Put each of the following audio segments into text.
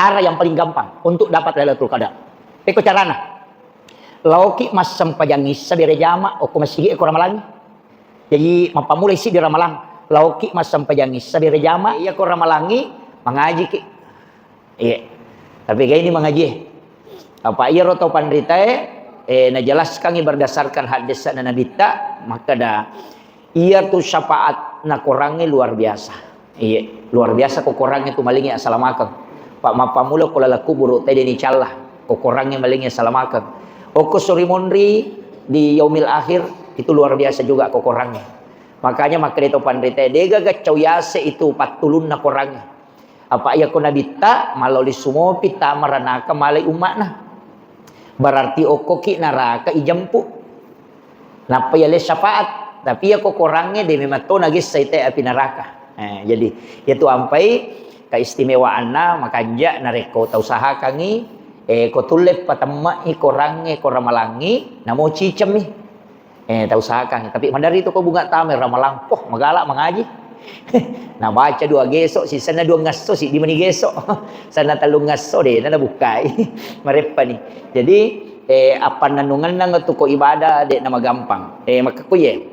cara yang paling gampang untuk dapat Lailatul Qadar. Eko carana. Lauki mas sampajangis sabire jama o masigi eko ramalang. Jadi mapamulai si di ramalang. Lauki mas sampajangis sabire jama iya ko ramalangi mengaji ki. Iya. Tapi kayak ini mengaji. Apa iya roto pandritae najelaskan berdasarkan hadis dan nabita maka dah iya tuh syafaat nak orangnya luar biasa. Iya, luar biasa kok orangnya tuh malingnya assalamualaikum. Pak mapamula kula laku buruk tadi ni calah. Kok orangnya malingnya assalamualaikum. Oko suri monri di yaumil akhir itu luar biasa juga kok orangnya. Makanya maka itu pandritae dega gacau yase itu patulun nak orangnya. Apa iya ko nabita maloli sumopi tamaranaka malai umatna. Berarti okoki naraka ijampu. Napa ya le syafaat. Tapi ya kok orangnya demi mato nagis saite api neraka. Jadi itu ampai keistimewaanna makanja nareko tausaha kangi ko tulep patamma korangnya koramalangi namo cicem nih. Tausaha kangi. Tapi mandari itu ko bunga tamer ramalang poh magala mengaji. Nah baca 2 gesok si sana 2 ngaso si di mani gesok sana 3 ngaso deh nana bukai marepa nih jadi apa nanungan nang tuko ibadah dek nama gampang maka kuye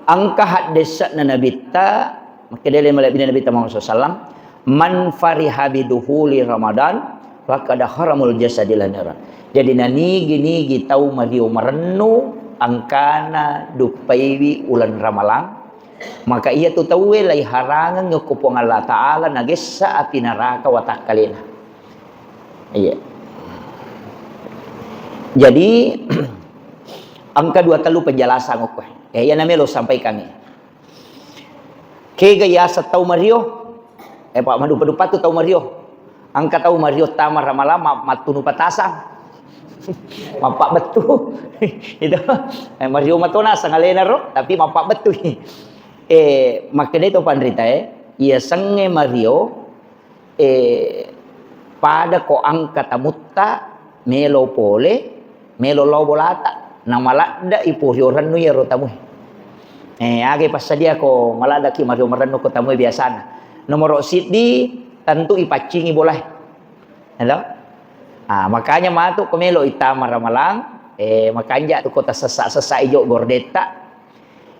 angka hadisa na nabita maka dele malabina nabita Muhammad sallallahu man fariha biduhuli ramadan faqad haramul jasadil nara jadi nani gini tau mario marennu angkana dupaiwi ulan ramalang maka ia tu tahu lai harangan ngekupong Allah Ta'ala nagesa api neraka watak kalina. Iya. Jadi angka 2 telu penjelasan ko. Ya namanya lo sampaikan ni. Ke gaya tahu Mario. Pak madu padupat tu tahu Mario. Angka tahu Mario tamar ramalama matunu patasang. Mapak betul. Itu Mario matona sangalena ro tapi mapak betul. Makanya itu pandrita ia sange Mario pada ko angka tamutta melo pole melo lobolata namalada ipurioran nu ya rotamu age pasadia ko malada ki Mario marano ko tamu biasana nomor sidi tentu ipacingi boleh hello makanya matu ko melo itama ramalang makanya tu kota sesa ijo gordeta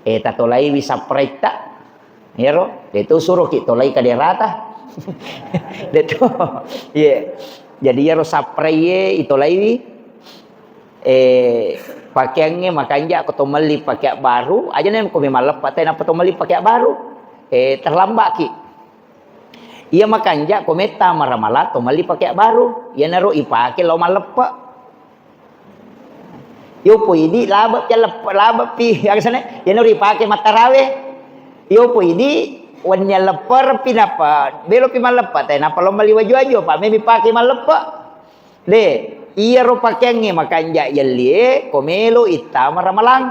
tatolai bisa preta yero itu suruh kita tolai kaderata itu yeah. Jadi yero sapreye itolai pakaiannya makanya aku tomali pakai baru aja nih aku memang lepas tapi apa tomali pakai baru terlambat ki iya makanya aku meta maramala tomali pakai baru ya naruh ipake lo malepa yo po ini labap ya labap pi yang sana ya nuri pakai matarawe yo po ini wanya lepar pinapa belo pi malepa tay napa lo mali waju pak memi pakai malepa de iya ro pakenge makanja yeli komelo itama ramalang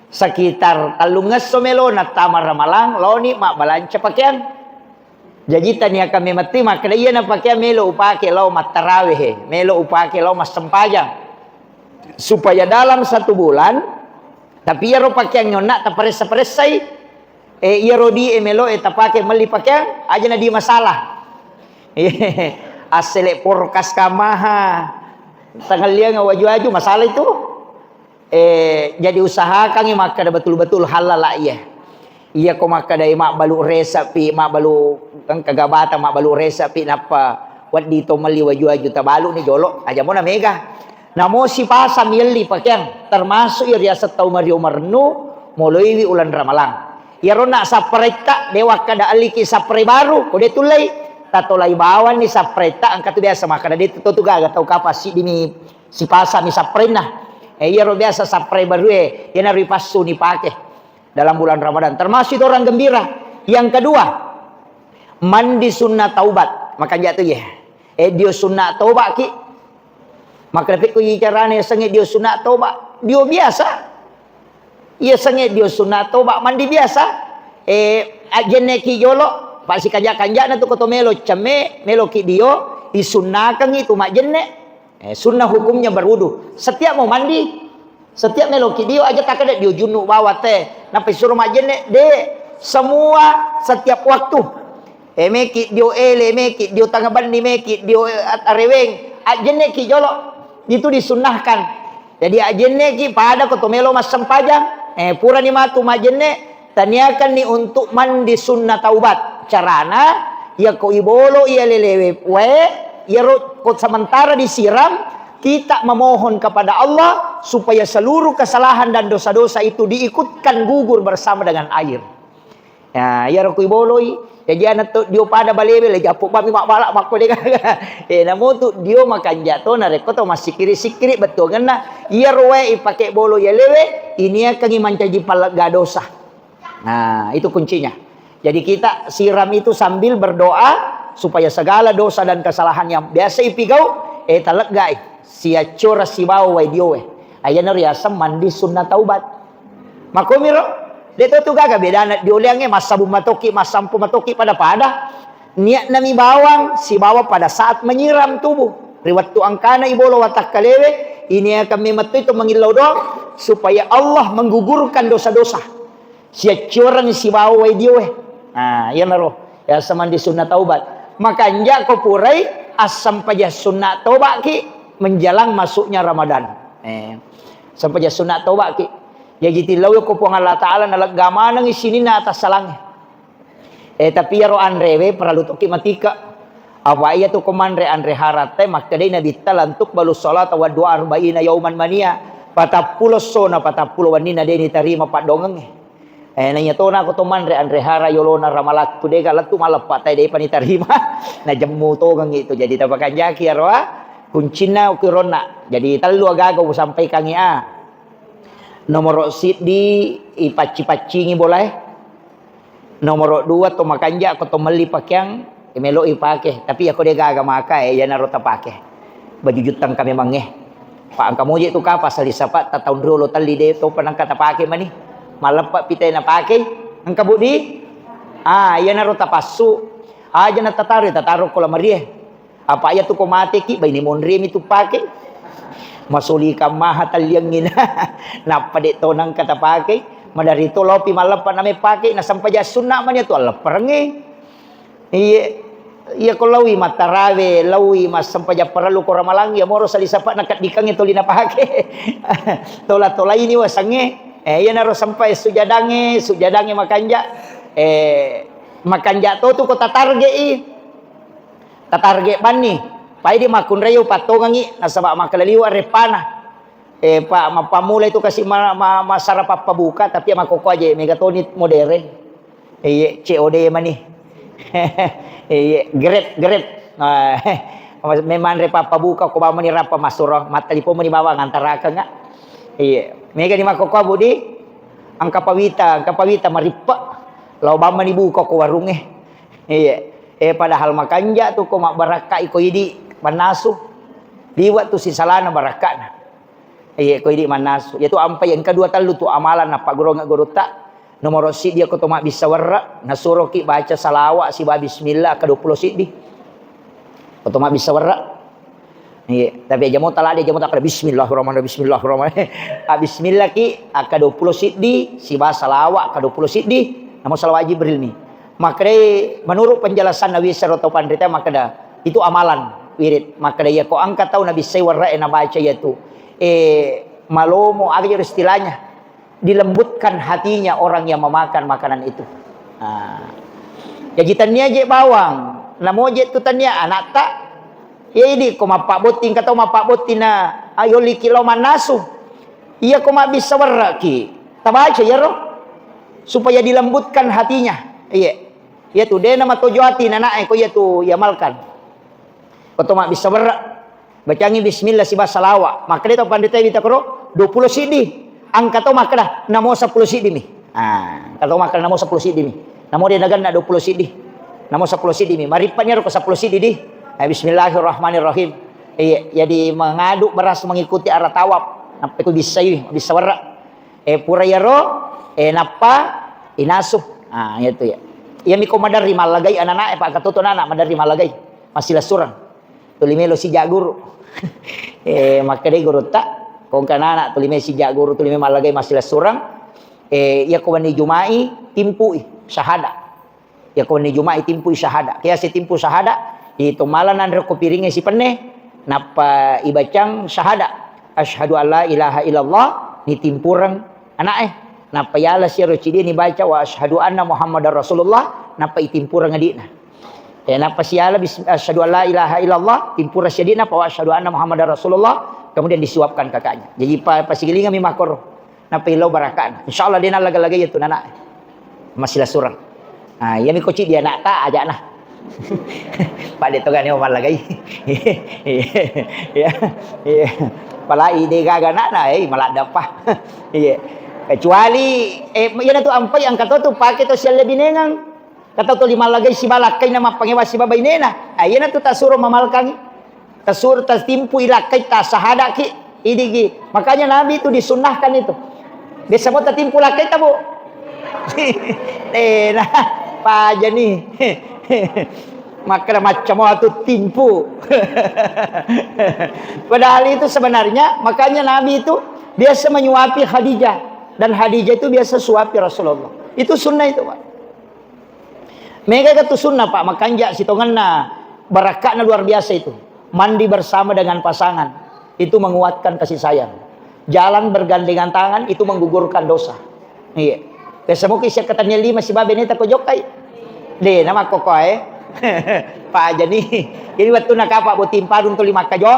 sekitar talungas somelo na tama ramalang lo ni mak balanca pakaian jadi tania kami mati maka iya na pakaian melo upake lo matarawe melo upake lo mas sempajang supaya dalam 1 bulan tapi ia ro pakaian nyona ta paresa-paresai ia ro di emelo eta pake meli pakaian aja na di masalah asele porkas kamaha tanggal lia ngawaju-aju masalah itu jadi usahakan maka betul-betul halal lah iya ko maka dai mak balu resapi mak balu kan kagabata mak balu resapi napa wadi to meli waju-aju tabalu ni jolok aja mo na mega namo si pasam yeli pakaian termasuk ya riasa tau Mario Marnu moloi ulan ramalang ya rona sapreta dewa kada aliki sapre baru kode tulai tatolai bawan ni sapreta angkat biasa maka ada itu tuh gak tahu kapas si dini si pasam ni saprena ya ro biasa sapre baru ya nari pasu ni pakai dalam bulan Ramadan termasuk orang gembira yang kedua mandi sunnah taubat maka jatuh ya dia sunnah taubat ki maka dapat ko carane sengit dia sunat tobat dia biasa ia sengit dia sunat tobat mandi biasa ajene ki jolo pak si kanja na tu koto melo ceme melo ki dio disunnakan itu mak jenne sunnah hukumnya berwudu setiap mau mandi setiap melo ki dio aja tak ada dio junub bawa teh nampai suruh mak jenne de semua setiap waktu meki dio ele meki dio tangaban ni meki dio areweng ajenne ki jolo itu disunnahkan. Jadi ajenne ki pada kotomelo mas sempajang pura ni matu majenne taniakan ni untuk mandi sunnah taubat carana ya ko ibolo ya lelewe we ya kot sementara disiram kita memohon kepada Allah supaya seluruh kesalahan dan dosa-dosa itu diikutkan gugur bersama dengan air. Ya roko iboloi jadi anak tu dia pada balebe le japuk bami mak balak mak ko dia namo tu dia makan jatuh na reko to masih kiri-sikiri betul ngena ia roe ipake bolo ya lewe ini akan mancaji palaga dosa. Nah, itu kuncinya. Jadi kita siram itu sambil berdoa supaya segala dosa dan kesalahan yang biasa ipigau talegga sia cura si bau wai dio ayana riasa mandi sunnah taubat. Makomiro deto tu gaga beda anak dioleange masabu matoki masampu matoki pada niat nami bawang si bawa pada saat menyiram tubuh riwat tu angkana ibolo watak kalewe ini akan mematu itu mengilau dong supaya Allah menggugurkan dosa-dosa sia curang si bawa wai dio nah iya naro ya samandi sunnah taubat makanya ko purai asam paja sunnah taubat ki menjelang masuknya Ramadan sampai jas sunnah taubat ki ya gitu law ko po Allah taala nalagama nang isini na atas salang tapi ya ro andrewe perlu toki matika apa iya tu komandre andre harate makadai nabi talantuk balu salat wa 40 yauman mania 40 sona 40 wanina deni tarima pak dongeng nanya to na ko to mandre andre hara yolona ramalak tu dega latu malapat dai pani tarima na jemmu to gang itu jadi tapakan jaki ya ro kuncina ukirona jadi telu agaga sampai kangi nomor di ipaci-pacingi boleh nomor 2 to makanja ko to meli pakyang melo ipake tapi ako de gaga maka ya naro tapake baju jutang kami mangeh pak angka moje tu ka pasal disapa ta taun rolo tali de to panangka tapake mani malapak pitay na pake angka budi ya naro tapasu aja na tataro ko lamarie apa ya tu ko mate ki bay ni monrim itu pake masuli ka mahatalyang ngina napade to nang katapake madari to lopi malapa nami pake na sampaja sunnah man itu alaparange iya ko lawi matarawe lawi mas sampaja paralu ko ramalang ya moro salisapa nakat dikang itu lina pake tola ini wasange iya naro sampai sujadange makanja makanja to tu ko tatarge bani pai di makun rayo patongangi nasaba makalaliwa repana pak mapamula itu kasih masara papabuka tapi makoko aja megatonit modern COD mani grade memang repa pabuka ko ba mani rapa masuro matalipo mani bawa ngantaraka nga mega di makoko budi angka pawita maripa law ba mani buka ko warunge padahal makanja tu ko baraka iko idi manasu liwat tu si salana barakana ko idi manasu yaitu ampai yang kedua talu tu amalan apa guru tak nomor si dia ko toma bisa warra nasuro ki baca salawat si ba bismillah ke 20 sidi ko toma bisa warra tapi jamu tala dia jamu tak bismillahirrahmanirrahim bismillah ki ke 20 sidi si ba salawat ke 20 sidi namo salawat jibril ni maka menurut penjelasan Nabi sallallahu alaihi wasallam maka itu amalan wirid maka dia ko angkat tahu Nabi saywarra na baca yaitu malomo agar istilahnya dilembutkan hatinya orang yang memakan makanan itu ya jitannya je bawang namo je tu tanya anak tak ini ko mapak botin kata mapak botina ayo likilo manasu iya ko bisa warra ki tabaca ya roh supaya dilembutkan hatinya iya tu dia nama tujuh hati anak ko ya tu yamalkan atau mak bisa berak bacangi bismillah si basalawa maka dia pandita kita kro 20 sidi angka to maka dah namo 10 sidi mi kalau maka namo 10 sidi mi namo dia nagan 20 sidi namo 10 sidi mi maripatnya ro 10 sidi di bismillahirrahmanirrahim jadi mengaduk beras mengikuti arah tawaf sampai ku bisa berak pura ya ro napa inasuh itu ya iya mi ko madari malagay anak pak katuto anak madari malagay masih surang tulimelo si jaguru maka dia guru tak kong kanana tulime si jaguru tulime malagay masih surang iya ko wani jumai timpui syahada Ya kau ni Jumat timpu syahada. Kaya si timpu syahada itu malanan reko piringnya si pene napa ibacang syahada. Asyhadu alla ilaha illallah ni timpurang anak napa yala si roci dia ni baca wa asyhadu anna muhammadar rasulullah napa itimpurang adina. Ya napa siala asyhadu alla ilaha illallah timpura syadina pa wa asyhadu anna muhammadar rasulullah kemudian disuapkan kakaknya. Jadi pasigilingan mi makor napa ilau barakan. Insyaallah dia laga-laga itu anak. Masih lah surang. Ah, ya mi koci dia nak tak ajak nah. Pak dia togan ni omal lagi. Ya. Ya. Pala ide gaga nak nah malah dapat. Iya. Kecuali ya tu ampai ang kato tu pakai tu sial lebih nengang. Kata tu lima lagi si balakai nama pangewa si babay nena. Iya na tu tasuro mamalkangi. Tasur tas timpu ilakai tas sahada ki idigi. Makanya Nabi itu disunnahkan itu. Bisa mo tatimpu lakai tabu. Nah, pa aja nih. Maka macam waktu timpu. Padahal itu sebenarnya makanya Nabi itu biasa menyuapi Khadijah dan Khadijah itu biasa suapi Rasulullah. Itu sunnah itu, Pak. Mereka itu sunnah, Pak. Makanya si tonganna barakatnya luar biasa itu. Mandi bersama dengan pasangan itu menguatkan kasih sayang. Jalan bergandengan tangan itu menggugurkan dosa. Iya. Besok kisah katanya 5 si babe ni tak kojokai. Deh nama koko Pak aja nih. Ini waktu nak apa buat timpa untuk 5 kajo.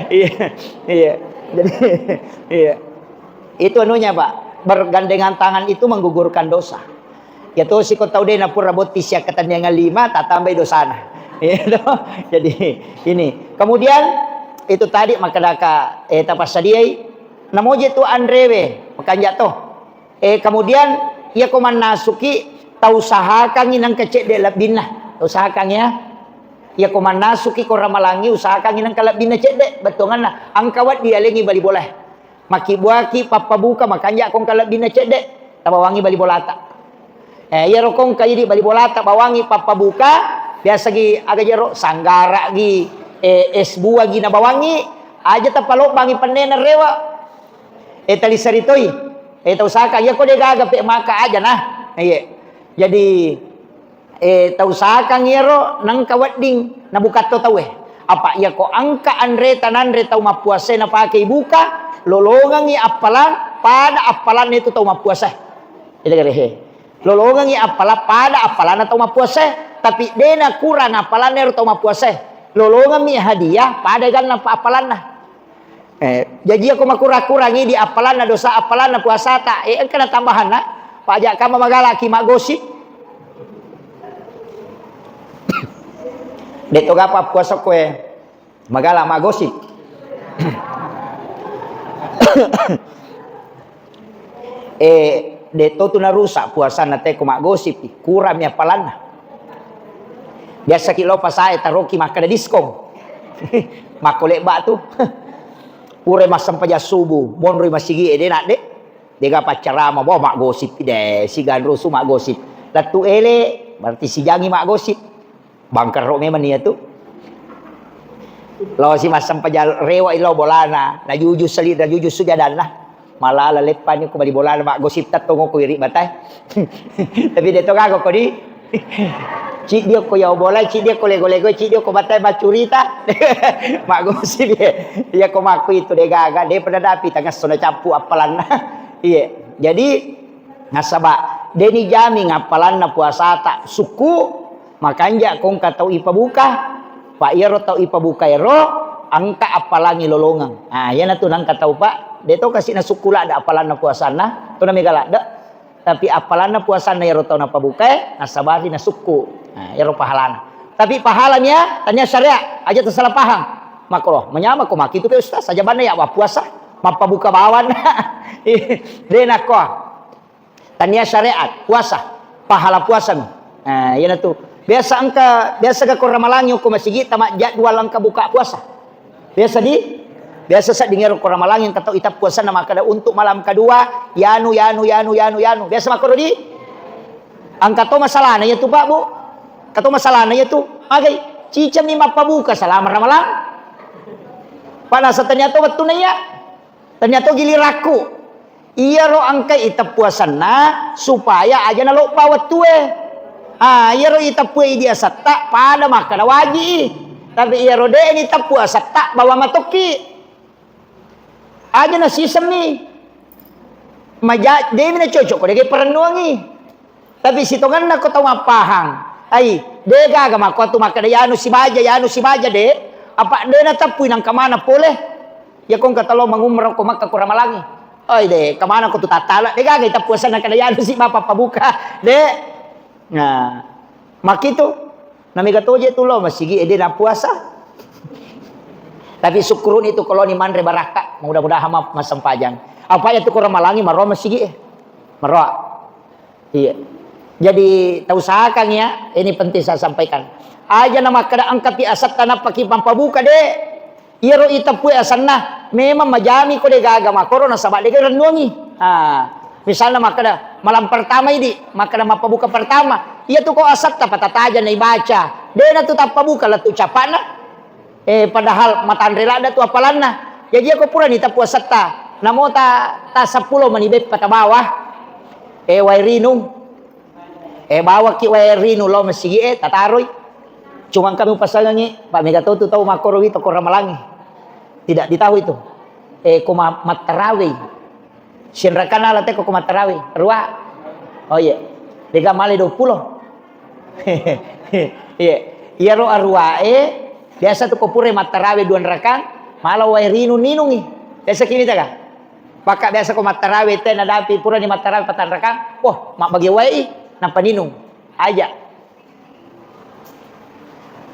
Iya. Iya. Jadi iya. Itu anunya, Pak. Bergandengan tangan itu menggugurkan dosa. Ya tuh si kau tahu deh napur rabot tisya katanya yang 5 tak tambah dosa nah. Gitu. Jadi ini. Kemudian itu tadi maka daka tapas sadiai namoje tu andrewe makanya tuh kemudian ia koman nasuki tau usahakan inang kecek de labinah usahakan ya ia koman nasuki ko ramalangi usahakan inang kalabinah cek de betongan na angkawat dia lengi bali boleh maki buaki papa buka makanya kong kalabinah cek de tabawangi bali bolata ia rokong kayi di bali bolata bawangi papa buka biasa gi aga jero sanggara gi es buah gi na bawangi aja tapalo bangi panena rewa tali saritoi tau saka ya ko de gaga pe maka aja nah iya jadi tau saka ngero nang kawading na bukat to tawe apa ya ko angka andre tanandre tau mapuase na pakai buka lolongan ni apalan pada apalan itu tau mapuase ita garehe lolongan ni apala pada apalan tau mapuase tapi dena kurang apalan ero tau mapuase lolongan mi hadiah pada gan na apalan nah jadi aku makura-kurangi di apalan na dosa apalan na puasa tak kena tambahan na pajak kama magala ki magosip deto gapa puasa kue magala magosip deto tu na rusak puasa na te ko magosip kurang mi apalan na biasa kilo pasai taroki makada diskong makolek ba tu pure masam paja subuh monri masigi ede nak dek dega pacarama bawa mak gosip de si gandro su mak gosip latu ele berarti si jangi mak gosip bangker ro memang dia tu lo si masam paja rewa ilo bolana na juju seli na juju sujadan lah malah la lepan ko bali bolana mak gosip tat tongo ko iri batai tapi de to gago ko di cik dia ko yau bola cik dia ko lego-lego cik dia ko batai bacurita mak gosip dia ko maku itu de gaga de pada dapi tangga sona campu apalan iya jadi nasaba deni jami ngapalan na puasa tak suku makanya kong katau ipa buka pak iro tau ipa buka iro angka apalangi lolongan yana tu nang katau pak de to kasih na suku la ada apalan na puasa na tu na megala da tapi apalan na puasa na iro tau na pabuka nasabari na suku ero pahalana tapi pahalanya tanya syariat aja tersalah paham makro menyama ko maki itu pe ustaz saja bana ya puasa mapa buka bawan dena ko tanya syariat puasa pahala puasa yana tu biasa ka ko ramalangi ko masigi tama jadwal angka buka puasa biasa sa dingero ko ramalangi katau itap puasa na makada untuk malam kedua yanu biasa makro di angka to masalah na ya tu Pak Bu katau masalahnya itu agai cicam ni mapabuka selama ramalan pada ternyata waktu nanya ternyata giliraku Iya ro angkai ita puasana supaya aja na lo pawat tue. Iya ro ita pue dia satta pada makana waji. Tapi iya ro de ini ita puasa tak bawa matoki. Aja na sistem nih. Maja de na cocok ko de perenuangi. Tapi sitongan na ko tahu mapahang. Ai, de gaga mako tu makana yanu si baja de. Apa de na tapui nang kamana boleh? Ya kong kata lo mangumrah ko makka kurang malangi. Oi de, kemana kau tuh tatala? De gaga kita puasa nak kadaya si bapak pabuka. De, nah, mak itu, nami kata je tu lo masih ede na puasa. Tapi syukurun itu kalau ni mandre baraka, mudah-mudahan masam panjang. Apa ya tu kurang malangi marah masih marah. Iya. Jadi tahu usahakan ya, ini penting saya sampaikan. Aja nama kada angkat di asat tanah pakai pampabuka de. Iro ita pue asanna memang majami ko de gaga makoro na sabak de renungi. Misalnya makada malam pertama ini, makada mapabuka pertama, iya tu ko asat tapatataja na ibaca. De na tu tapabuka la tu capana. Padahal matan relada tu apalanna. Jadi ako pura ni tapu asata. Namo ta 10 manibet pata bawah. Wairinung. Bawa ki wairinu lo masigi tataroy. Cuma kami pasangannya Pak Megato tu tahu makoro itu korang malangi. Tidak ditahu itu. Kuma matarawi. Sinrakan ala teko kuma matarawi. Rua. Oh iya. Dega male 20. Iya. Iya ro arwa biasa tu kopure matarawi 2 rakan, malau wairinu ninungi. Biasa kini taga. Pakak biasa ko matarawi teh nadapi pura ni matarawi 4 rakan. Wah, mak bagi wai napa ninung.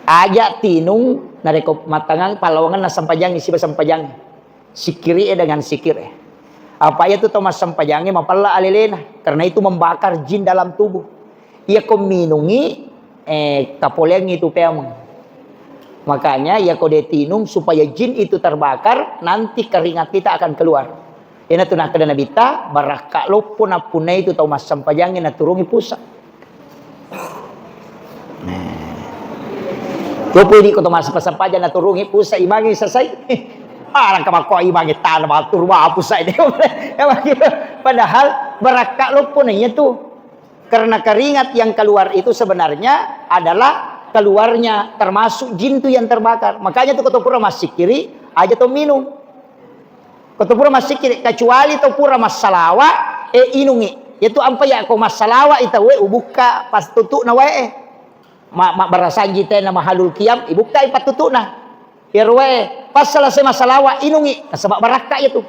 Aja tinung nareko matangang palawangan na sampajang isi sampajang sikiri dengan sikir apa itu Thomas sampajangi mapalla alelena karena itu membakar jin dalam tubuh ia minungi kapoleng itu peamang makanya ia kode tinung supaya jin itu terbakar nanti keringat kita akan keluar ina tunah kada nabita baraka lo puna itu Thomas sampajangi na turungi pusat. Pwede ko tumasok sa paja na turungi po sa imangi sa say. Parang kamako imangi tanah batur mapu sa ini. Padahal berakak po na itu. Karena keringat yang keluar itu sebenarnya adalah keluarnya termasuk jin itu yang terbakar. Makanya tuh ketopura masih kiri aja tuh minum. Ketopura masih kiri kecuali tuh pura masalawa inungi. Itu apa ya ko masalawa itu ubuka pas tutuk na wae. Mak barasanji teh nama halul kiam ibukta ipat tutuna irwe pas selesai masalah inungi sebab baraka itu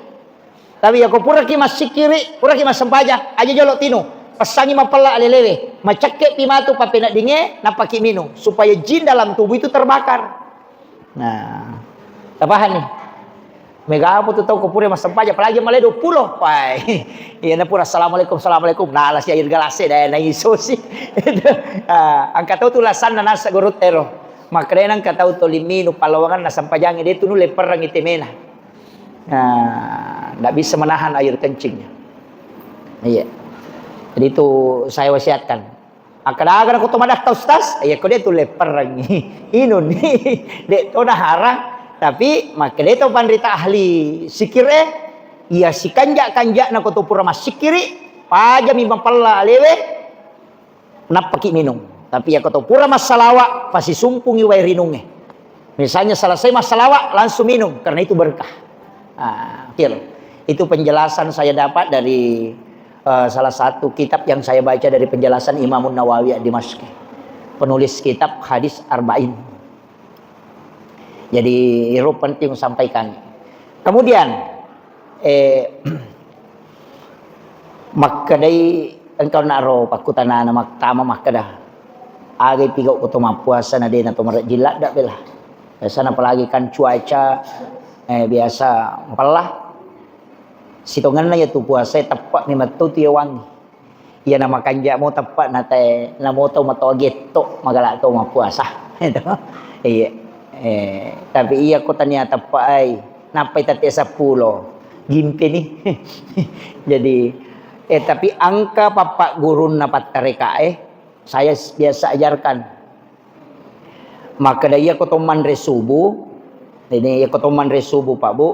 tapi aku pura ki masih kiri pura ki mas sempaja aja jolok tinu pasangi mapella alelewe macakke pimatu papena dinge napaki minum supaya jin dalam tubuh itu terbakar. Nah tapahan nih mega apa tuh tahu kupure mas sempaja apalagi male 20 pai iya na pura assalamualaikum nah lah si air galase dah na iso si angka tahu tulasan na nasa gurut ero makanya nang katau to limino palawangan na sampajang dia tu nule perang itemena ndak bisa menahan air kencingnya iya jadi itu saya wasiatkan akada-akada ko tumadak taustas iya ko dia tu le perang inun dek to harang tapi makanya itu pandrita ahli sikir iya si kanja na koto pura mas sikiri paja mimang pala alewe napaki minum tapi ya koto pura mas salawa pasti sumpungi wairinunge misalnya selesai mas salawa langsung minum karena itu berkah. Itu penjelasan saya dapat dari salah satu kitab yang saya baca dari penjelasan Imamun Nawawi Dimashq penulis kitab hadis arba'in. Jadi itu penting sampaikan. Kemudian makadai engkau naro pakutana na maktama makada. Agay pigaw ko puasa na din na tumarat jilat dak bela. Biasa na apalagi kan cuaca biasa mapalah. Sitongan na yatu puasa tepat ni matu tiya wangi. Iya nama kanja mo tepat na te namo to matogeto magala to mapuasa. Iya. Tapi iya ko tanya tapai napai tati 10 gimpe nih jadi tapi angka papak gurun napat tareka saya biasa ajarkan maka daya ko toman resubu ini ya ko toman resubu Pak Bu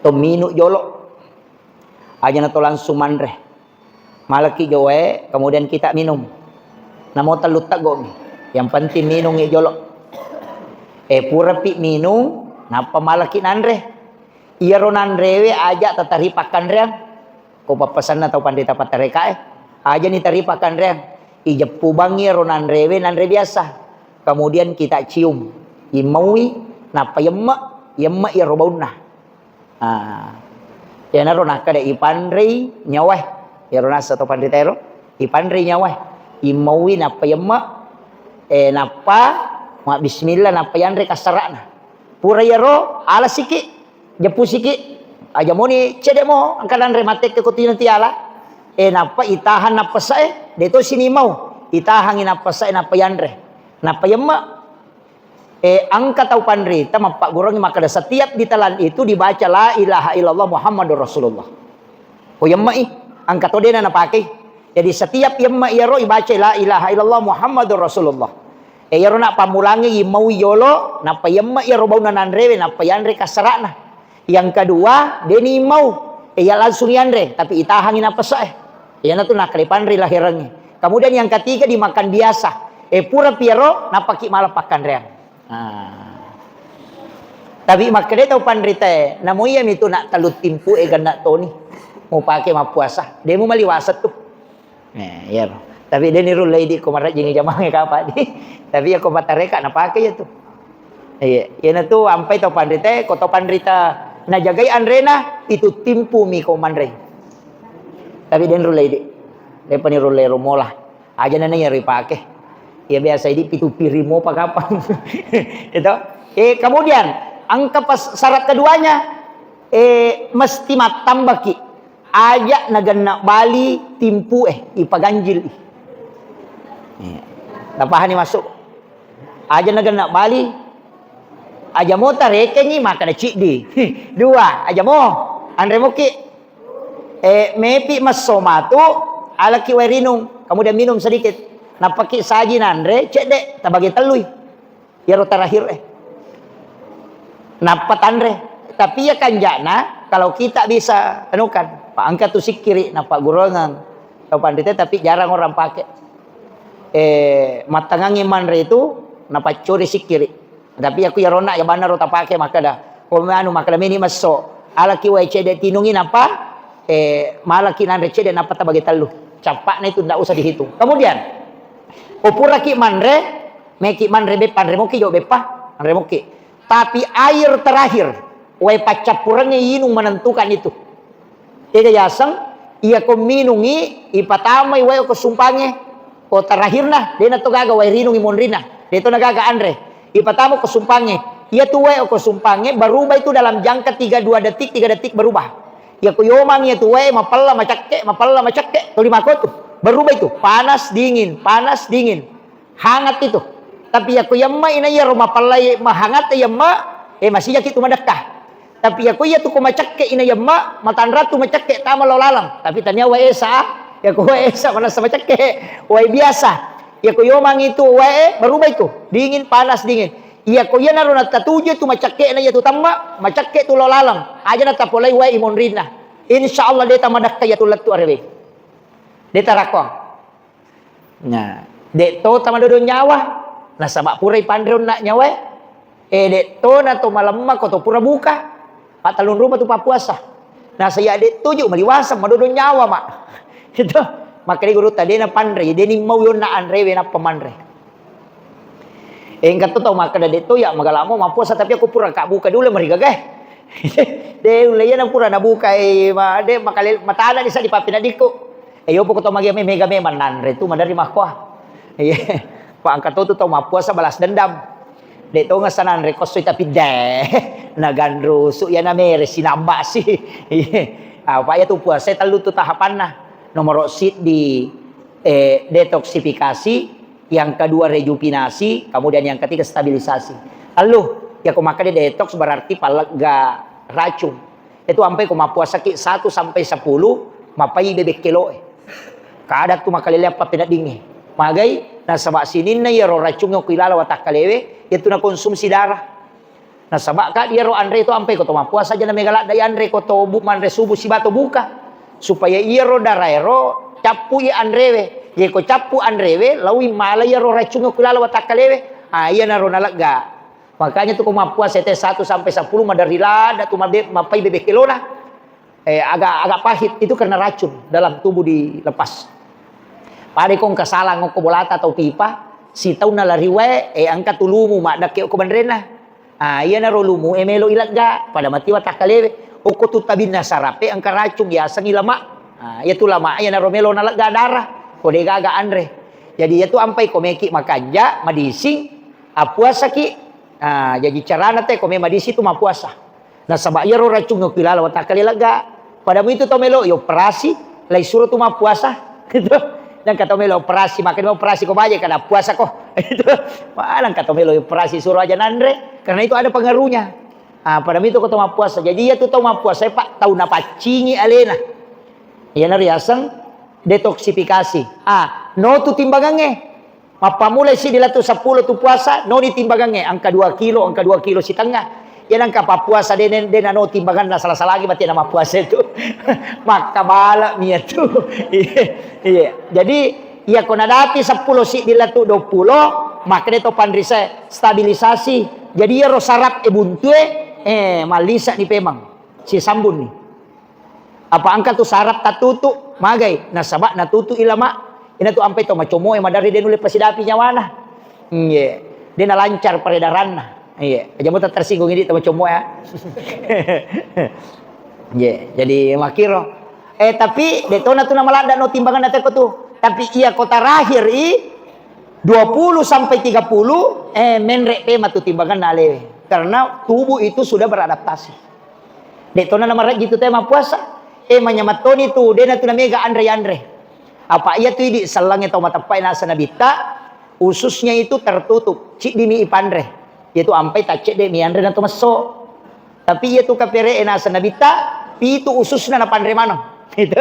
to minuk jolok Aja na to langsung manre. Malaki jowe, kemudian kita minum. Namo talutak go. Yang penting minum jolok. Pura pi minum, napa malaki nanre. Iya ronan rewe aja tataripakan reang. Ko papasan na tau pandita patareka aja ni taripakan reang. Ijepu bangi ronan rewe nanre biasa. Kemudian kita cium. Imawi napa yemma ya robauna. Ya na rona kada ipandri nyaweh. Ya rona sa tau pandita ro. Ipandri nyaweh. Imawi napa yemma napa ma bismillah napa yanre kasarana. Pura yaro ala siki. Jepu siki aja mo ni cede mo angkalan rematek ke kutina tiala napa itahan napa sae deto sini mau itahan napa sae napa yandre napa yemma angka tau pandri ta mapak gurang maka setiap ditalan itu dibaca la ilaha illallah Muhammadur Rasulullah. Oh yemma angka to dena napake. Jadi setiap yemma yaro ibaca la ilaha illallah Muhammadur Rasulullah. Yaro nak pamulangi mau yolo napa yemma yaro bauna nanrewe napa yandre kasarana. Yang kedua, deni mau, ya langsung yandre, tapi itahangin apa sah? Ya na tu nak kalipan lahirangnya. Kemudian yang ketiga dimakan biasa. Pura piero napaki malah pakan reang. Tapi makanya tahu pandrita, namo iya itu nak talut timpu ganda toni, mau pakai mau puasa, dia mau maliwasat tuh. Ya. Tapi dia niru lady komarat jingi jamangnya kapan? Tapi ya komatareka nak pakai ya tuh. Ya na tu ampai tahu pandrita, koto pandrita. Nah jagai andrena itu timpu mi komandre. Tapi den rulai di. Dia pani rulai rumolah. Aja nana yang ripake. Ya biasa ini pitu pirimo pa kapan. Itu. Kemudian angka pas syarat keduanya mesti matambaki. Aja nagana bali timpu ipaganjil. Tapahan ni masuk. Aja nagana bali aja mo tareke ni maka na di. Dua, aja mo. Andre mo ki. Mepi masomatu alaki werinung. Kemudian minum sedikit. Napaki saji nandre cede tabagi teluy. Yaro terakhir Napat andre. Tapi ya kanjana kalau kita bisa anukan. Pak angkat tu sikiri napa gurongan. Tau pandite tapi jarang orang pakai. Matangangi manre itu napa curi sikiri. Tapi aku ya rona ya benar rota pakai maka dah. Komanu maka dah mini maso. Alaki wa cede tinungin apa? Malaki nandre cede napa tabagi telu. Capaknya itu tidak usah dihitung. Kemudian opura ki manre, meki manre be panre moki jo bepa, manre moki. Tapi air terakhir, wai pacapurangnya inung menentukan itu. Ega yasang, ia ko minungi, ipatamai wai ko sumpange, ko terakhir nah, dia na to gaga wai rinungi monrina, dia to nagaga andre. Ipatamu ke sumpange, ia tuwe ke sumpange berubah itu dalam jangka 3 detik berubah. Ya kuyomang ya tuwe mapalla macakke, to lima kotu berubah itu panas dingin, hangat itu. Tapi ya kuyamma ina ya mapalla mahangat ya ma masih ya kitu madakah. Tapi ya kuya tu ko macakke ina ya ma matanra tu macakke tama lolalang. Tapi tanya wa esa ya ko wa esa mana sama macakke wa biasa. Ya kuyomang itu wae berubah itu dingin panas dingin. Iya koya naro natatuju tu macakke na ya tu tamma macakke tu lolalang. Aja na tapolay wae imonrina. Insyaallah deta madak ya tu latu arebe. Deta rakong. Nah, deto tama dodo nyawa. Na sama purai pandron na nyawa. Deto na to malamma ko to pura buka. Patalun rumah tu papuasa. Nah saya deto ju maliwasa madodo nyawa mak. Itu makanya guru tadi na pandre, dia ni mau yon na anrewe na pemandre. Engkat tu tahu maka dari itu ya magalamo mapuasa tapi aku pura kak buka dulu mereka geh. Dia ulaya na pura na buka de makale matana di sa di papina diko. Yo poko to magi mega meman nanre tu madari makwa. Pak angkat tu tahu mapuasa balas dendam. De to nga sanan rekosoy tapi deh nagandro su ya na mere sinamba si. Apa ya tu puasa talu tu tahapan na. Nomor sit di detoksifikasi, yang kedua rejuvenasi, kemudian yang ketiga stabilisasi. Lalu ya kumaka di detox berarti palaga racun. Itu sampai kumapuasa ki 1 sampai 10 mapai bebek kilo. Kadak tu makalilya pa pinadingi. Magay nasaba sinin na yero racun yung kilala watak kalewe, itu na konsumsi darah. Nasaba ka yero andre itu sampai ko to mapuasa aja na megala day andre ko to bu manre subuh si bato buka. supaya iya ro daraero capu ya andrewe. Ye ko capu andrewe lawi mala ya ro racungo kulala watakalewe. Iya na ro nalaga. Makanya tuh kau puasa 1 sampai 10 madarila tu mapai bebek kilona. Agak pahit itu karena racun dalam tubuh dilepas. Pade kong kasala ngoko bolata atau pipa, si tau na lariwe angkat tulumu mak dak ko bandrena. Iya na ro lumu melo ilaga pada mati watakalewe. Oko tu tabina sarape angka racun ya sangi lama. Iya tu lama iya na ro melo nalaga darah. Kode gaga andre. Jadi itu ampai komeki makanja madising puasa ki. Jadi carana teh kome madisi tu mapuasa. Nah sabak ya ro racun ngokilala watakali laga. Padamu itu to melo yo operasi lai suruh tu mapuasa gitu. Dan kata melo operasi makin operasi kok aja karena puasa kok. Itu malang kata melo operasi suruh aja nandre karena itu ada pengaruhnya. Padamu itu kok to mapuasa. Jadi ya tu to mapuasa pak tahu napa cingi alena. Ya nariasang detoksifikasi. No tu timbangannya. Mapamulai si dilatu 10 tu puasa, no ditimbangannya angka 2 kilo si tengah. Yan angka papuasa den no timbangan na salah lagi mati nama puasa itu. Maka bala mia tu. Iya. Jadi ya kona dati 10 si dilatu 20, maka deto pandrisa stabilisasi. Jadi ya ro sarap buntue malisa ni pemang. Si sambun ni. Apa angka tu sarap tatutu magai nasabak natutu ilama. Ina tu ampai to macomo madari den ule pasidapi nyawana. Dia lancar peredaranna. Aja mau tersinggung ini to macomo ya. Jadi makiro. Tapi detona tu nama lada no timbangan nate ko tu. Tapi iya kota rahir 20 sampai 30 menrek pema tu timbangan nale. Karena tubuh itu sudah beradaptasi. Detona nama rek gitu tema puasa. Manyamatoni tu dena tu namega andre. Apa iya tu di selang atau matapai nasa nabita ususnya itu tertutup cik dimi ipandre yaitu ampai tacek de miandre na tumaso tapi iya tu kapere nasa nabita pitu ususna na pandre manong itu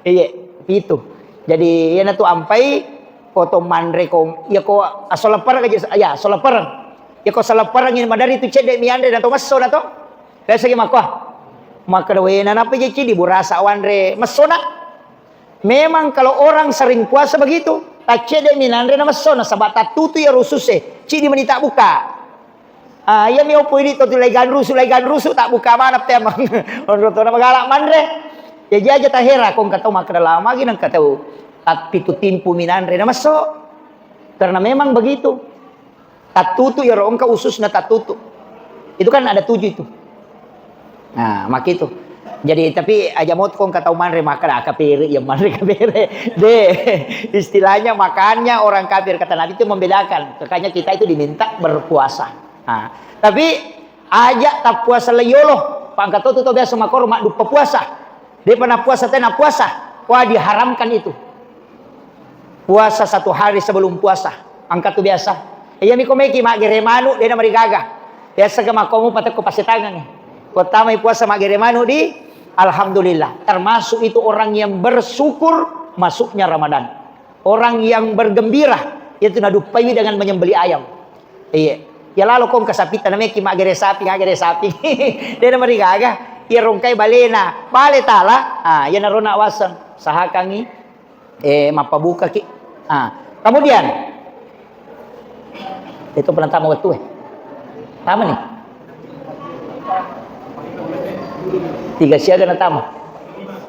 iya pitu jadi iya na tu ampai koto mandre ko iya ko asolaparang aja ya asolaparang iya ko asolaparang ini madari tu cek de miandre na tumaso na to kaya sagi makwa maka dawe na napa jadi di burasa awandre masona. Memang kalau orang sering puasa begitu, tacede minandre nama sona sabat tatutu ya rususe, cidi menita buka. Ya mi opo ini tu legan rusu tak buka mana temang. Orang tu nama galak mandre. Ya jaja tahera kong kata mak lama lagi nang kata tapi tu timpu minandre nama so. Karena memang begitu. Tatutu ya rongka usus na tatutu. Itu kan ada 7 itu. Nah, mak itu. Jadi tapi aja mau kong kata manre makan kafir ya manre kafir istilahnya makannya orang kafir kata Nabi itu membedakan makanya kita itu diminta berpuasa. Tapi aja tak puasa leyolo pangkat itu biasa makor mak dupa puasa dia pernah puasa tena puasa wah diharamkan itu puasa 1 hari sebelum puasa angkat itu biasa iya mi komeki mak geremanu dia nama digagah biasa ke makomu patek ko pasetangan kota mai puasa mak geremanu di alhamdulillah, termasuk itu orang yang bersyukur masuknya Ramadan. Orang yang bergembira itu nadupai dengan menyembeli ayam. Iya. Ya lalu kong kasapitan namanya ki magere sapi. Dia nama digaga, ya rongkai balena, bale tala. Ya narona wasan sahakangi mapabuka ki. Kemudian itu penantang waktu Tama nih. 3 siaga na tama.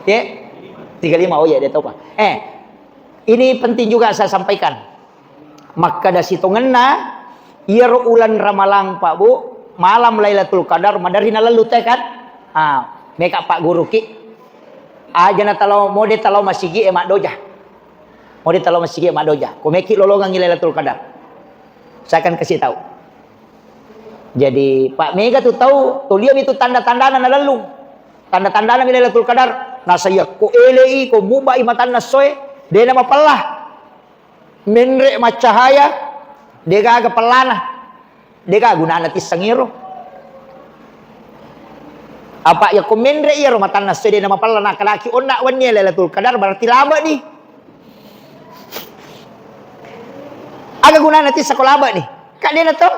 35 oh ya dia tahu Pak. Ini penting juga saya sampaikan. Maka da situnganna ieu ulan Ramalang Pak Bu, malam Lailatul Qadar madarina lalu teh kan. Meka Pak Guru ki. Aja na talau mode talau masigi emak doja. Mode talau masigi emak doja. Komeki lolongan Lailatul Qadar. Saya akan kasih tahu. Jadi Pak Mega tuh tahu, tuh lihat itu tanda-tandana na lalu. Tanda-tanda na Lailatul Qadar nasaya ko elei ko muba imatan nasoy de na mapalah menre macahaya de ga pelana de ga gunana ti sangiro apa ya ko menre iya matan nasoy de na mapalah na kalaki onna wanni Lailatul Qadar berarti lama nih aga gunana ti sakolaba nih kak de na to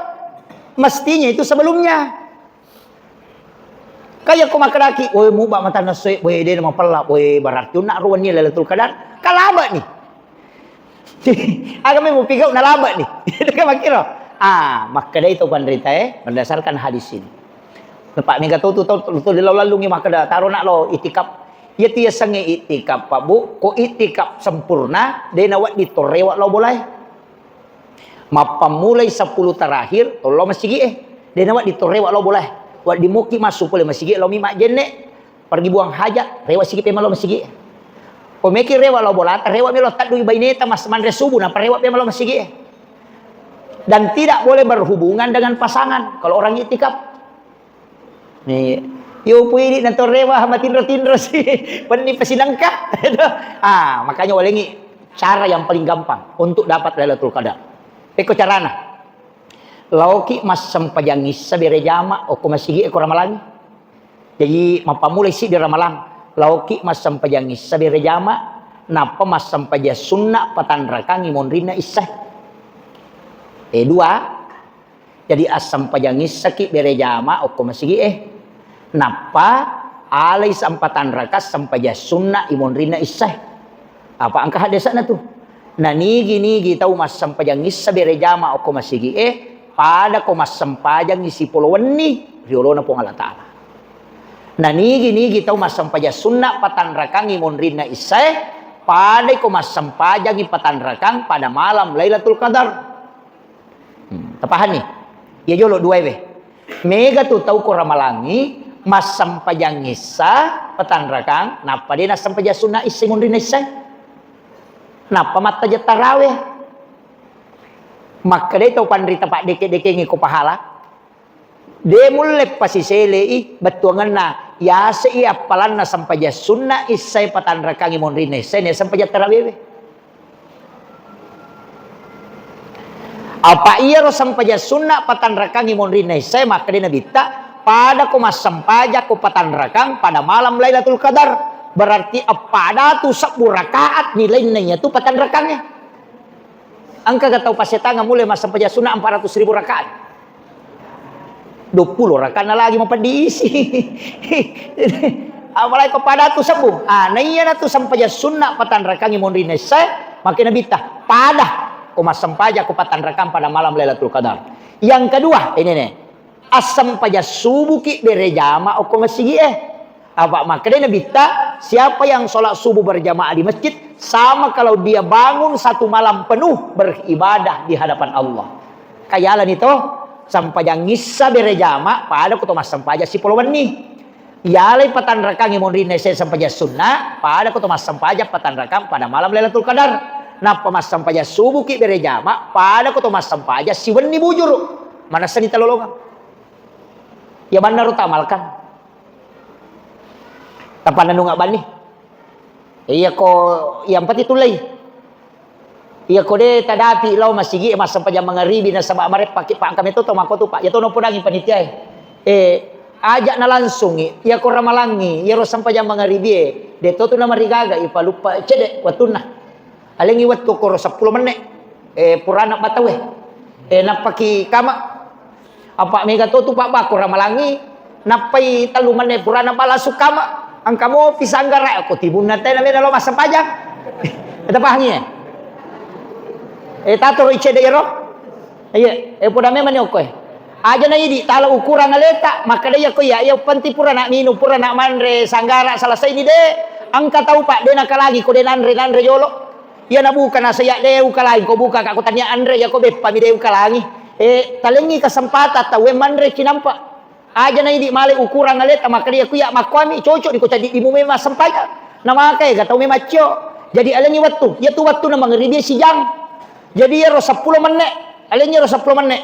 mestinya itu sebelumnya Kaya ko makaraki, oy muba mata na soy, oy de na mapala, oy berarti nak ruan ni Lailatul Qadar. Kalaba ni. Agak mau pigaw na laba ni. Ka makiro. Maka itu pandrita berdasarkan hadis ini. Pak mega tu lalu maka da taro nak lo itikaf. Ya tiya sange itikaf Pak Bu, ko itikaf sempurna de nawat ditorewat lo boleh. Mapamulai 10 terakhir lo masigi de nawat ditorewat lo boleh. Wak di muki masuk boleh masigi lo mi mak jenek pergi buang hajat rewat sigi pema lo masigi. Ko meki rewat lo bola rewat mi lo tak dui baineta mas mandre subuh na rewat pema lo masigi. Dan tidak boleh berhubungan dengan pasangan kalau orang itikaf. Nih, yo puini nanti rewah sama tindro sih, penih pesinangka. Makanya walengi cara yang paling gampang untuk dapat Lailatul Qadar. Eko carana. Lauki mas sampajangis sabere jama o masigi eko ramalan. Jadi mapamulai si di ramalan. Lauki mas sampajangis sabere jama napa mas sampaja sunna patan rakangi monrina isah. Dua. Jadi asam pajangis sakit bere jama o masigi napa alai sampatan rakas sampaja sunna imonrina isah. Apa angka hadisana tuh? Nah nigi tahu mas sampajangis sabere jama o masigi pada ko mas sampajang isi puluhan ni riolona po Allah Ta'ala. Nah nigi tahu mas sampaja sunna patan rakang imonrina isay pada ko mas sampajang ipatan rakang pada malam Lailatul Qadar. Tapahan nih ya jolo dua mega tuh tahu ko ramalangi mas sampajang isa patan rakang napa dia sampaja sunna isay imonrina isay napa mata jataraweh. Maka dia tahu pandrita pak deke ngi ko pahala. Dia mulai pasi selei betuangan na ya sei apalan na sampaja sunna isai patan rakangi monrine isai ne sampaja tarawih. Apa iya ro sampaja sunna patan rakangi monrine isai maka dia nabita pada ko mas sampaja ko patan rakang pada malam Lailatul Qadar. Berarti pada tu 10 rakaat nilainya tu patan rakangnya. Angka gak tahu pasetanga mulai mas sampaja sunna 400.000 rakaat. 20 rakaat na lagi mau diisi. Apalagi kepada tu sebuh. Nah iya na tu sampaja sunna patan rakangi monrina saya makin nabita pada ko mas sampaja ko patan rakang pada malam Lailatul Qadar. Yang kedua ini nih asam paja subuh ki bere jama o ko masigi apa makanya nabita siapa yang sholat subuh berjamaah di masjid sama kalau dia bangun satu malam penuh beribadah di hadapan Allah. Kayalan itu sampajang ngissa bere jama pada kutu mas sampaja si puluhan nih. Yalai patan rakang imonrina saya sampaja sunnah pada kutu mas sampaja patan rakang pada malam Lailatul Qadar. Napa mas sampaja subuh ki bere jama pada kutu mas sampaja si weni bujur. Mana seni talolongan. Ya benar utamalkan. Tapan nanu nga bani. Iya ko yang pati tulay. Iya ko de tadapi law masigi mas sampaja mangaribi na sabak mare paki pa kami to mako to pa. Ya to no punang panitia ajak na langsung iya ko ramalangi iya ro sampaja mangaribi de to na marigaga ipalupa cede watuna. Alengi wat ko 10 menit purana batawe. Napaki kama apa mega to pa ba ko ramalangi napai taluman purana bala sukama. Ang kamo pisanggara ako tibun na tayo na may nalo mas sampajang. Ito pa hangin tatoro iche de iro. Pura me man ko aja na idi tala ukuran ngaleta maka daya ko ya panti pura na minu pura na manre sanggara selesai ni de ang katau pak de nakalagi ko de nanre yolo ya nabuka na saya de ukalagi ko buka ka ko tanya andre ya ko be pamide ukalangi talengi kasempatan tawe manre kinampa aja na hindi mali ukuran ngalit maka dia kuya makwami cocok di ko tadi di mo may masampaya na makay gataw may macho jadi alangi waktu ya tu waktu na mangribi sijang jadi ya ro 10 menit alangi ro 10 menit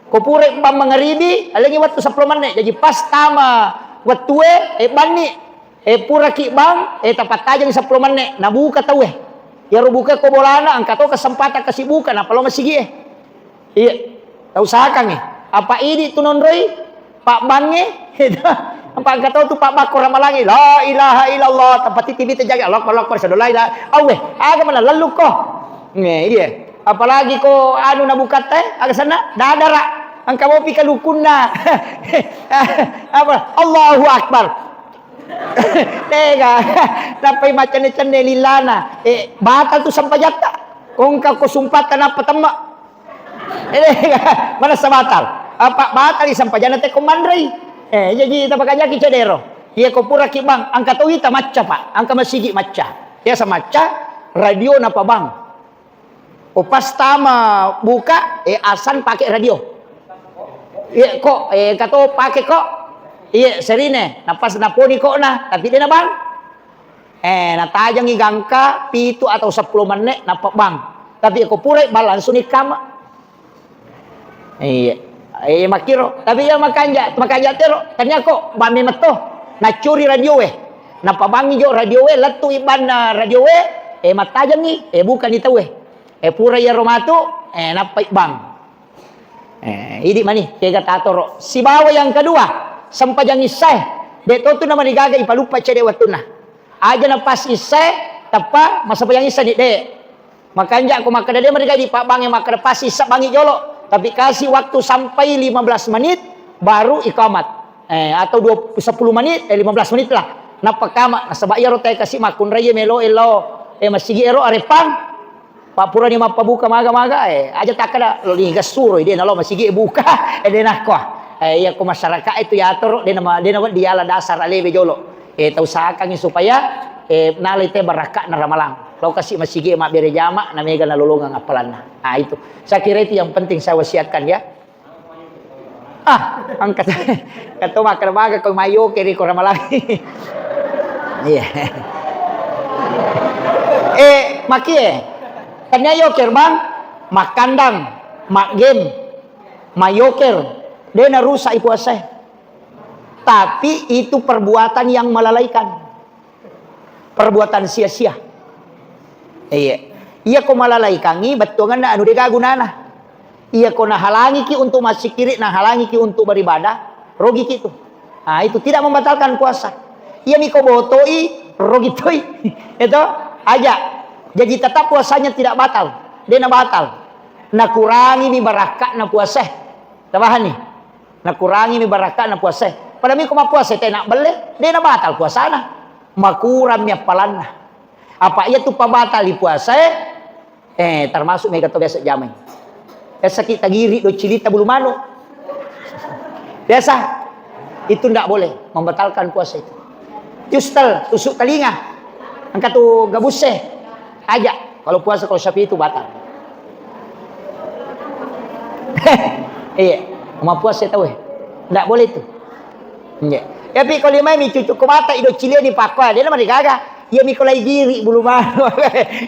ko pure pam mangribi alangi waktu 10 menit jadi pas tama waktu bani pura ki bang tapat tajang 10 menit nabuka tawe ya ro buka ko bolana ang kato kesempatan kasibukan apa lo masigi iya tahu usahakan apa ini tunon roy Pak Bange, apa kata tu Pak Bakor ramalangi, la ilaha illallah, tempat TV terjaga, Allah Akbar, sadolai lah, aweh, aga mana lalu kok, dia, apalagi ko anu nabukat agak sana, dadara, angka mau pika lukunna. Apa? Allahu Akbar. Tega, dapat macam ni cene lilana. Batal tu sampajata. Kung ka ko sumpatan apa tama. Mana sa batal? Apa batal sampajana te komandrei. Jadi kita pakai jaki cedero. Ia ko pura ki bang, angka tu ita maca pak, angka masigi maca. Ya sama maca radio napa bang. Pas tama buka, asan pakai radio. Iya kok, kato pakai kok. Iya serine, napas naponi kok nah, tapi dia na bang. Natajang igangka, 7 atau 10 menit napa bang. Tapi ako pura balanso ni kama. Iya, makiro. Tapi ya makanja tero. Tanya kok, bami meto. Nacuri radio napabangi jo radio latu iban na radio matajang ni, bukan itu pura ya romato, napai bang. Ini mani, kaya tatoro. Si bawa yang kedua, sampajang isay. Deto tu naman igaga ipalupa cede watuna. Aja na pas isay, tapa masapajang isay ni de. Makanya aku makada dia mereka di pak bang yang makada pas isay bangi jolo. Tapi kasih waktu sampai 15 menit baru ikamat. Atau 10 menit, 15 menit lah. Napakama, nasabaya ro tayo kasi makun raya melo elo. Masigi ero arepang. Papura ni mapabuka maga-maga aja takada lo ni gasuro ide nalo masigi buka ede nako ya ko masyarakat itu ya atur dia nama dia la dasar alebe jolo tau sakang supaya nalite baraka na ramalang lo kasih masigi mak bere jama na mega na lulungan apalan itu saya kira itu yang penting saya wasiatkan ya angkat kato maga ko mayo kiri ko ramalang iya makie kanya yoker bang, mak kandang, mak game, mak yoker, dia narusak puasa. Tapi itu perbuatan yang melalaikan, perbuatan sia-sia. Iya ko malalaikangi, betungan na anu dega gunana. Iya ko nahalangi ki untuk masih kiri, nahalangi ki untuk beribadah, rogi ki itu. Itu tidak membatalkan puasa. Iya miko botoi, rogi toi, itu aja. Jadi tetap puasanya tidak batal. Dia na batal. Na kurangi mi barakah na puasa. Tabahan ni. Na kurangi mi barakah na puasa. Pada mi kuma puasa teh nak bele, dia na batal puasana. Makuram mi apalan. Apa ia tu pabatal di puasa? Termasuk mega to biasa jamai. Sakit tagiri do cilita bulu mano. Biasa. Itu ndak boleh membatalkan puasa itu. Justel tusuk telinga. Angkat tu gabuse. Aja kalau puasa kalau Syafi'i itu batal. Iya, mau puasa tahu enggak boleh itu. Iya. Tapi kalau mai mi cucuk ko mata ido cilia di pakwa, dia nama digaga. Iya mi kolai diri bulu malu.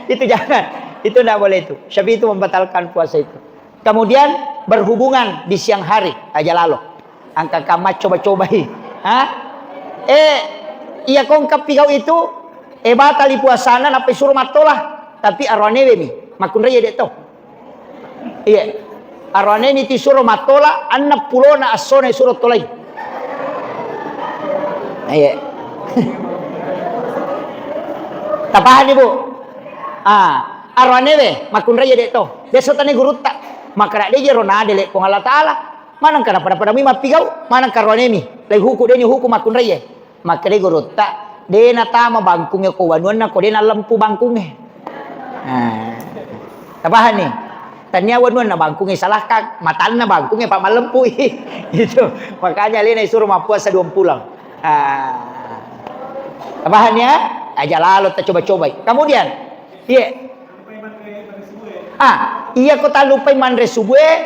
Itu jangan. Itu enggak boleh itu. Syafi'i itu membatalkan puasa itu. Kemudian berhubungan di siang hari aja lalu. Angka kamat coba-coba. Iya kongkap pigau itu batal di puasana napai suruh matolah tapi arwane mi makun raya dek to iya arwane ni ti suruh matola anna pulona asone suruh tolai iya tapahan ibu arwane we makun raya dek to desa tani gurutta makara de jero na dele ko Allah taala manang kana pada mi mapigau manang karwane mi lai huku de ni huku makun raya makare gurutta dia na tama bangkungnya ko wanuan na ko dia na lampu bangkungnya. Tabahan nih. Tanya wanuan na bangkungnya salah kak, matan na bangkungnya pak malempu itu. Makanya lena suruh mapuasa 20 pulang. Tabahan ya, aja lalu kita coba-coba. Kemudian, iya kota lupa mandre subuh,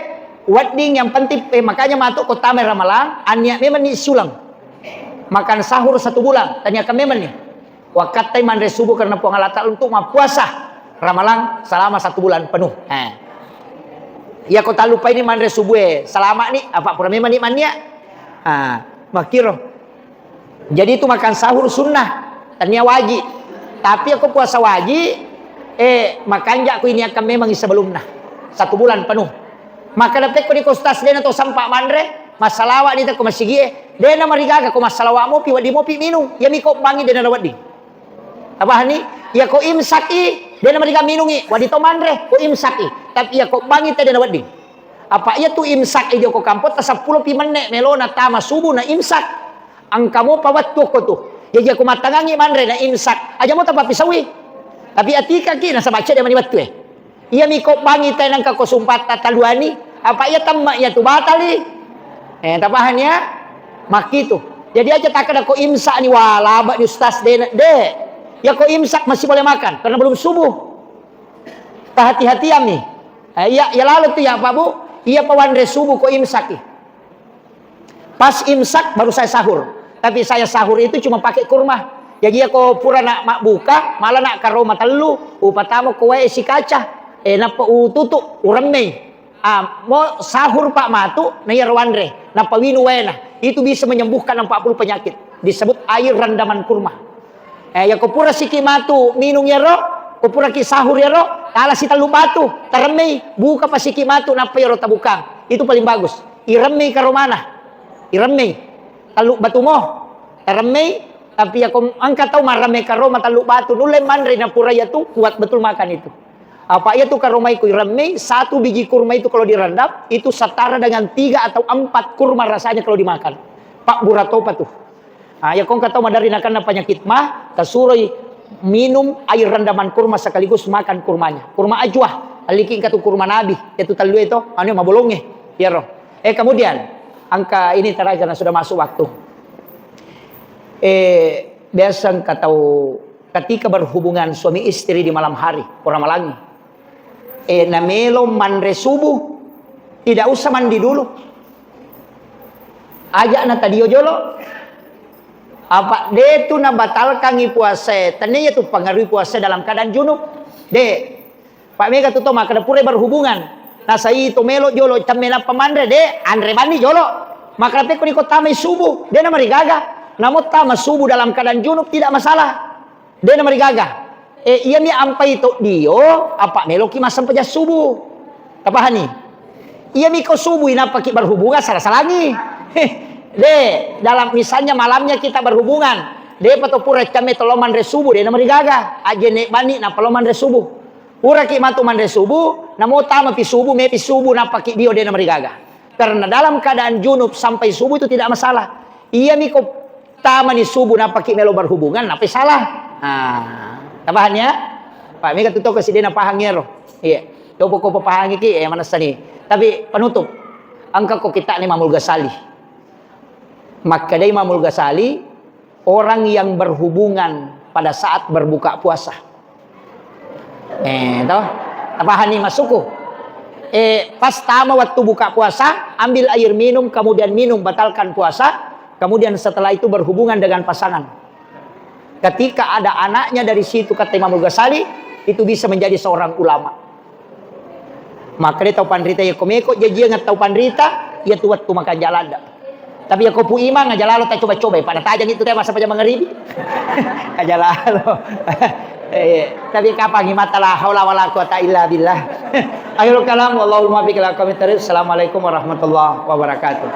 wedding yang penting makanya matuk kota meramalang, anya memang ni sulang. Makan sahur 1 bulan. Tanya ke memang nih. Wakatai mandre subuh karena puang alatal untuk puasa ramalang selama 1 bulan penuh. Ya kota lupa ini mandre subuh selama nih apa pura memang nih mania. Makiro. Jadi itu makan sahur sunnah. Tanya wajib. Tapi aku puasa wajib. Makan aku ini akan memang sebelumnya 1 bulan penuh. Maka dapat ko di kostas den atau sampak mandre. Masalawa dito ko masigie de na marigaga ko masalawa mo pi wadi mo pi minum ya mi ko bangi de na wadi apa ni ya ko imsaki de na mariga minungi wadi to mandre ko imsaki tapi ya ko bangi te de na wadi Apa ia tu imsak ijo ko kampot ta 10 pi menit melona tama subuh na imsak. Ang kamu pawat ko tu. Jadi aku matangangi manre na imsak. Aja mo tapa pisawi. Tapi atika ki na sabaca dia mani batu Ia mi ko bangi tenang ka ko sumpat tataluani. Apa ia tamak ia tu batali. Tapahan ya. Maki tu. Jadi aja tak ada ko imsak ni wala ba di ustaz de. Ya ko imsak masih boleh makan karena belum subuh. Hati-hati ami. Ya lalu tu ya Pak Bu. Ia pawanre subuh ko imsak. Pas imsak baru saya sahur. Tapi saya sahur itu cuma pakai kurma. Jadi aku pura nak mak buka, malah nak karo mata lu. Upatamo ko wae si kaca. Napa tutuk uremei. Mau sahur Pak Matu na yarwanre, napa winu wena. Itu bisa menyembuhkan 40 penyakit. Disebut air rendaman kurma. Ya ko pura siki matu minum ya ro, ko pura ki sahur ya ro, kala si talu batu, teremei, buka pas siki matu napa ya ro tabukang. Itu paling bagus. Iremei karo mana? Iremei. Talu batu mo. Teremei tapi aku angkat tahu marame karo matalu batu nule manre na pura ya tu kuat betul makan itu. Apa ia tu karomai ku iremei, 1 biji kurma itu kalau direndam itu setara dengan 3 atau 4 kurma rasanya kalau dimakan. Pak Buratopa tuh. Ya kong kata madari nakan penyakit mah kasuroi minum air rendaman kurma sekaligus makan kurmanya. Kurma ajwah, alikin katu kurma nabi, itu talu itu, anu mabolonge, ya roh. Kemudian angka ini terakhir karena sudah masuk waktu. Biasa kata ketika berhubungan suami istri di malam hari, orang malangi. Namelo manre subuh, tidak usah mandi dulu. Ajak na tadi jolo. Apa de tu na batalkan puasa. Tanya tu pengaruh puasa dalam keadaan junub. De, Pak Mega tu maka pure berhubungan. Nah saya itu melo jolo camena pemandre de andre mandi jolo. Maka pe ko tamai subuh. De na marigaga. Namun tama subuh dalam keadaan junub tidak masalah. De na marigaga. Ia mi ampai itu dio apa meloki masam peja subuh. Tapahani. Ia mi ko subuh ina paki berhubungan salah-salangi. De dalam misalnya malamnya kita berhubungan. De pato pura kami toloman re subuh de na marigaga. Aje ne bani na paloman re subuh. Pura ki matu man re subuh, namo tama pi subuh me pi subuh na paki dio de na marigaga. Karena dalam keadaan junub sampai subuh itu tidak masalah. Ia mi ko tama ni subuh na paki melo berhubungan napi salah. Tabahan ya. Pak Mega tuto kasi din na pahangnya ro. Iya. Dopo ko papahangi ki mana sani. Tapi penutup. Angka ko kita ni Imamul Ghazali. Maka dari Imamul Ghazali orang yang berhubungan pada saat berbuka puasa. Tahu? Tabahan ni masuku. Pas tama waktu buka puasa, ambil air minum, kemudian minum batalkan puasa, kemudian setelah itu berhubungan dengan pasangan. Ketika ada anaknya dari situ kata Imamul Ghazali itu bisa menjadi seorang ulama. Maka dia tahu pandrita ya komeko jadi ngat tahu pandrita ya tuat tu makan jalan dah. Tapi ya kopu imang aja lalu tak coba-coba pada tajang itu teh masa paja mengeribi. Aja lalu. Tapi kapan mata la haula wala quwata illa billah. Akhirul kalam wallahu muwaffiq ila aqwamit thoriq. Assalamualaikum warahmatullahi wabarakatuh.